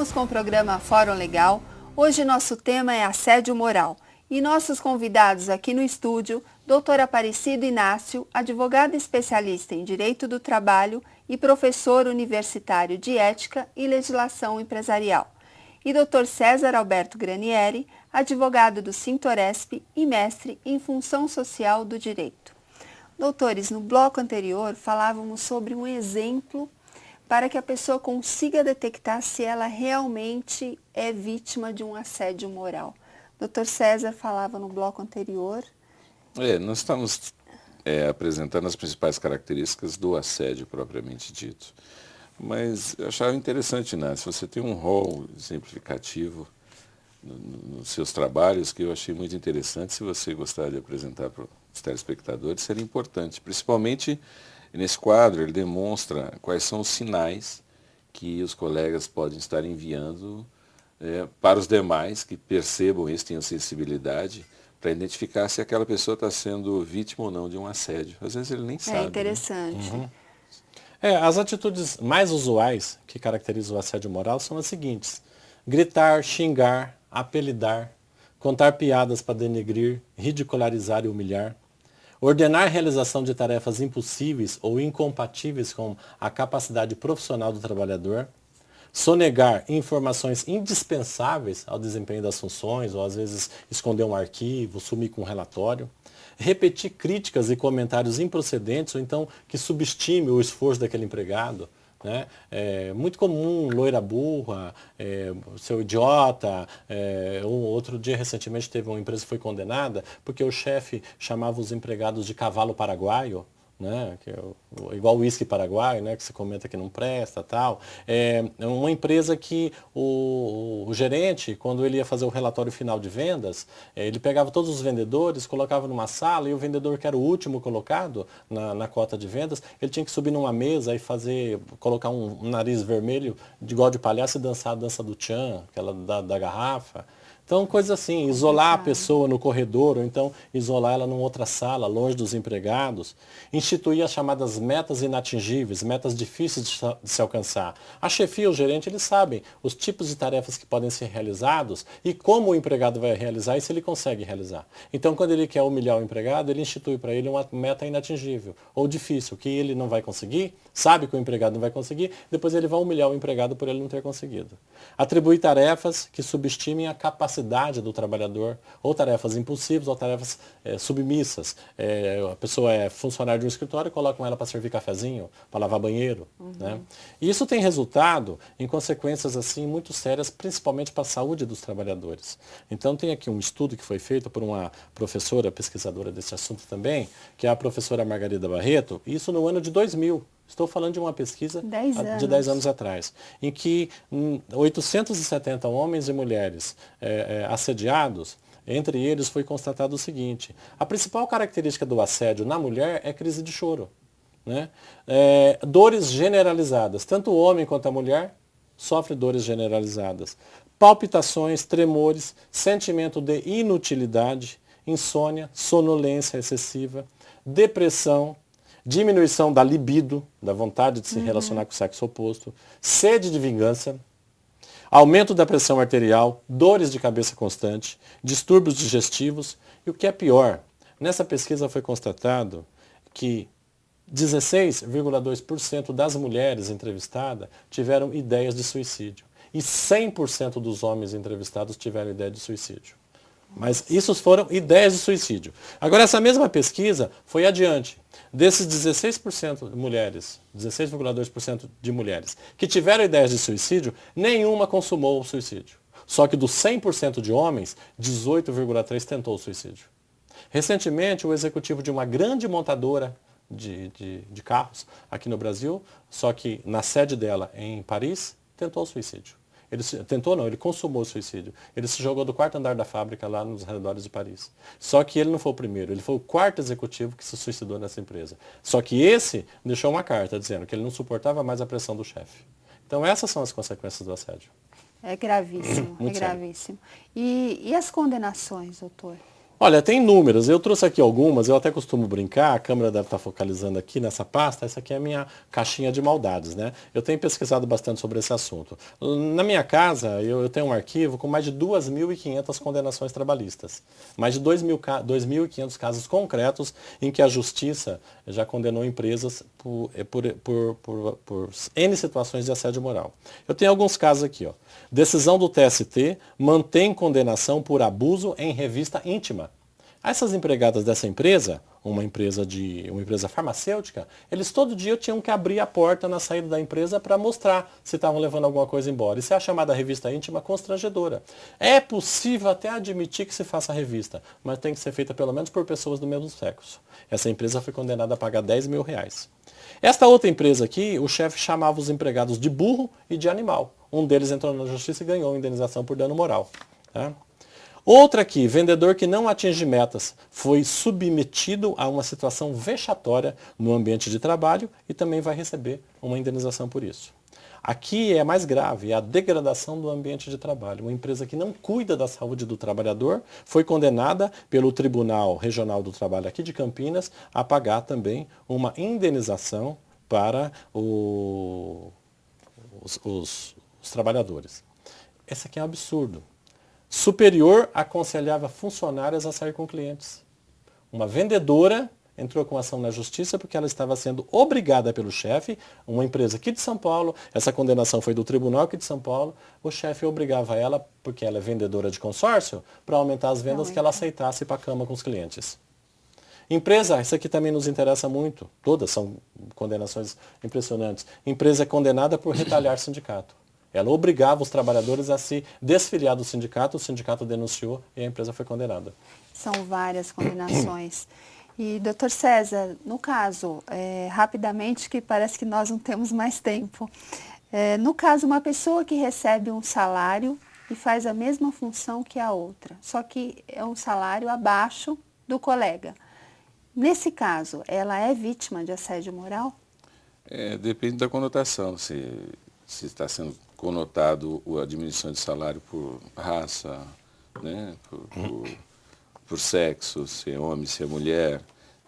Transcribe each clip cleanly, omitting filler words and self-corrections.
Seguimos com o programa Fórum Legal. Hoje nosso tema é assédio moral. E nossos convidados aqui no estúdio, Dr. Aparecido Inácio, advogado especialista em Direito do Trabalho e professor universitário de Ética e Legislação Empresarial. E Dr. César Alberto Granieri, advogado do Sintoresp e mestre em Função Social do Direito. Doutores, no bloco anterior falávamos sobre um exemplo para que a pessoa consiga detectar se ela realmente é vítima de um assédio moral. Dr. César falava no bloco anterior. Nós estamos apresentando as principais características do assédio propriamente dito. Mas eu achava interessante, Inácio, você tem um rol exemplificativo nos seus trabalhos que eu achei muito interessante. Se você gostar de apresentar para os telespectadores, seria importante. Principalmente nesse quadro, ele demonstra quais são os sinais que os colegas podem estar enviando para os demais que percebam isso, tenham sensibilidade, para identificar se aquela pessoa está sendo vítima ou não de um assédio. Às vezes ele nem sabe. É interessante. Né? As atitudes mais usuais que caracterizam o assédio moral são as seguintes: gritar, xingar, apelidar, contar piadas para denegrir, ridicularizar e humilhar, ordenar a realização de tarefas impossíveis ou incompatíveis com a capacidade profissional do trabalhador, sonegar informações indispensáveis ao desempenho das funções, ou às vezes esconder um arquivo, sumir com um relatório, repetir críticas e comentários improcedentes, ou então que subestime o esforço daquele empregado. Né? É muito comum, loira burra, seu idiota. Outro dia, recentemente, teve uma empresa que foi condenada porque o chefe chamava os empregados de cavalo paraguaio. Né, que é igual o uísque paraguaio, né, que se comenta que não presta, tal. É uma empresa que o gerente, quando ele ia fazer o relatório final de vendas, ele pegava todos os vendedores, colocava numa sala e o vendedor que era o último colocado na cota de vendas, ele tinha que subir numa mesa e colocar um nariz vermelho de igual de palhaço e dançar a dança do tchan, aquela da garrafa. Então, coisa assim, isolar a pessoa no corredor, ou então isolar ela numa outra sala, longe dos empregados. Instituir as chamadas metas inatingíveis, metas difíceis de se alcançar. A chefia e o gerente, eles sabem os tipos de tarefas que podem ser realizados e como o empregado vai realizar e se ele consegue realizar. Então, quando ele quer humilhar o empregado, ele institui para ele uma meta inatingível ou difícil, que ele não vai conseguir, sabe que o empregado não vai conseguir, depois ele vai humilhar o empregado por ele não ter conseguido. Atribuir tarefas que subestimem a capacidade do trabalhador, ou tarefas impossíveis, ou tarefas submissas. A pessoa é funcionária de um escritório e colocam ela para servir cafezinho, para lavar banheiro. Né? E isso tem resultado em consequências assim muito sérias, principalmente para a saúde dos trabalhadores. Então tem aqui um estudo que foi feito por uma professora, pesquisadora desse assunto também, que é a professora Margarida Barreto, isso no ano de 2000. Estou falando de uma pesquisa de 10 anos atrás, em que 870 homens e mulheres assediados, entre eles foi constatado o seguinte: a principal característica do assédio na mulher é crise de choro. Né? Dores generalizadas, tanto o homem quanto a mulher sofre dores generalizadas. Palpitações, tremores, sentimento de inutilidade, insônia, sonolência excessiva, depressão, diminuição da libido, da vontade de se relacionar com o sexo oposto, sede de vingança, aumento da pressão arterial, dores de cabeça constante, distúrbios digestivos e o que é pior, nessa pesquisa foi constatado que 16,2% das mulheres entrevistadas tiveram ideias de suicídio e 100% dos homens entrevistados tiveram ideia de suicídio. Mas isso foram ideias de suicídio. Agora, essa mesma pesquisa foi adiante. Desses 16% de mulheres, 16,2% de mulheres que tiveram ideias de suicídio, nenhuma consumou o suicídio. Só que dos 100% de homens, 18,3% tentou o suicídio. Recentemente, o executivo de uma grande montadora de carros aqui no Brasil, só que na sede dela em Paris, tentou o suicídio. Ele consumou o suicídio. Ele se jogou do quarto andar da fábrica lá nos arredores de Paris. Só que ele não foi o primeiro, ele foi o quarto executivo que se suicidou nessa empresa. Só que esse deixou uma carta dizendo que ele não suportava mais a pressão do chefe. Então essas são as consequências do assédio. É gravíssimo, é gravíssimo. E as condenações, doutor? Olha, tem inúmeras. Eu trouxe aqui algumas, eu até costumo brincar, a câmera deve estar focalizando aqui nessa pasta, essa aqui é a minha caixinha de maldades, né? Eu tenho pesquisado bastante sobre esse assunto. Na minha casa, eu tenho um arquivo com mais de 2.500 condenações trabalhistas. Mais de 2.500 casos concretos em que a justiça já condenou empresas por N situações de assédio moral. Eu tenho alguns casos aqui, ó. Decisão do TST mantém condenação por abuso em revista íntima. Essas empregadas dessa empresa, uma empresa farmacêutica, eles todo dia tinham que abrir a porta na saída da empresa para mostrar se estavam levando alguma coisa embora. Isso é a chamada revista íntima constrangedora. É possível até admitir que se faça a revista, mas tem que ser feita pelo menos por pessoas do mesmo sexo. Essa empresa foi condenada a pagar R$10.000. Esta outra empresa aqui, o chefe chamava os empregados de burro e de animal. Um deles entrou na justiça e ganhou indenização por dano moral. Tá? Outra aqui, vendedor que não atinge metas, foi submetido a uma situação vexatória no ambiente de trabalho e também vai receber uma indenização por isso. Aqui é mais grave, é a degradação do ambiente de trabalho. Uma empresa que não cuida da saúde do trabalhador foi condenada pelo Tribunal Regional do Trabalho aqui de Campinas a pagar também uma indenização para os trabalhadores. Esse aqui é um absurdo. Superior aconselhava funcionárias a sair com clientes. Uma vendedora entrou com ação na justiça porque ela estava sendo obrigada pelo chefe, uma empresa aqui de São Paulo, essa condenação foi do tribunal aqui de São Paulo, o chefe obrigava ela, porque ela é vendedora de consórcio, para aumentar as vendas que ela aceitasse para a cama com os clientes. Empresa, isso aqui também nos interessa muito, todas são condenações impressionantes. Empresa é condenada por retalhar sindicato. Ela obrigava os trabalhadores a se desfiliar do sindicato, o sindicato denunciou e a empresa foi condenada. São várias condenações. E, doutor César, no caso, rapidamente, que parece que nós não temos mais tempo. No caso, uma pessoa que recebe um salário e faz a mesma função que a outra, só que é um salário abaixo do colega. Nesse caso, ela é vítima de assédio moral? Depende da conotação, se está sendo conotado a diminuição de salário por raça, né, por sexo, se é homem, se é mulher.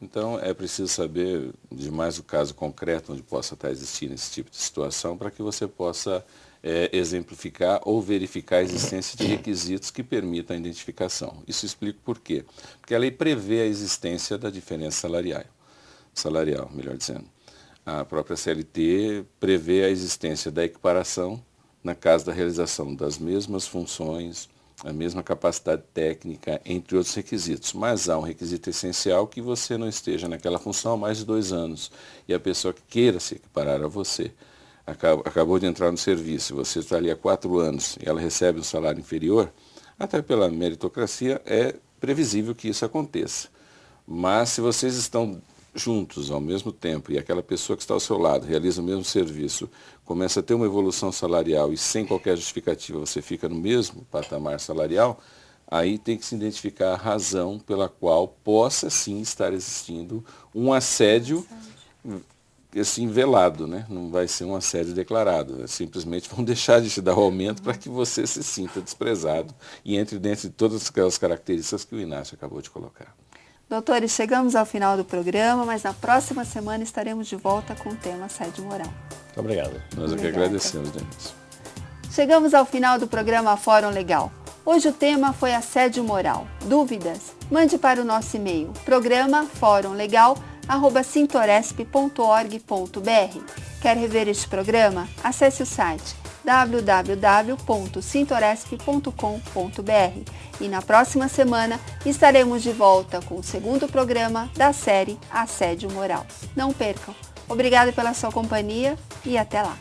Então, é preciso saber de mais o caso concreto onde possa estar existindo esse tipo de situação para que você possa exemplificar ou verificar a existência de requisitos que permitam a identificação. Isso explica por quê. Porque a lei prevê a existência da diferença salarial, melhor dizendo. A própria CLT prevê a existência da equiparação na caso da realização das mesmas funções, a mesma capacidade técnica, entre outros requisitos. Mas há um requisito essencial que você não esteja naquela função há mais de 2 anos e a pessoa que queira se equiparar a você acabou de entrar no serviço, você está ali há 4 anos e ela recebe um salário inferior, até pela meritocracia é previsível que isso aconteça. Mas se vocês estão juntos ao mesmo tempo e aquela pessoa que está ao seu lado realiza o mesmo serviço, começa a ter uma evolução salarial e sem qualquer justificativa você fica no mesmo patamar salarial, aí tem que se identificar a razão pela qual possa sim estar existindo um assédio assim velado, né? Não vai ser um assédio declarado, simplesmente vão deixar de te dar o aumento para que você se sinta desprezado e entre dentro de todas aquelas características que o Inácio acabou de colocar. Doutores, chegamos ao final do programa, mas na próxima semana estaremos de volta com o tema assédio moral. Muito obrigado. Nós é que agradecemos, Denise. Chegamos ao final do programa Fórum Legal. Hoje o tema foi assédio moral. Dúvidas? Mande para o nosso e-mail, programa forumlegal@sintoresp.org.br. Quer rever este programa? Acesse o site www.sintoresp.com.br e na próxima semana estaremos de volta com o segundo programa da série Assédio Moral. Não percam! Obrigada pela sua companhia e até lá!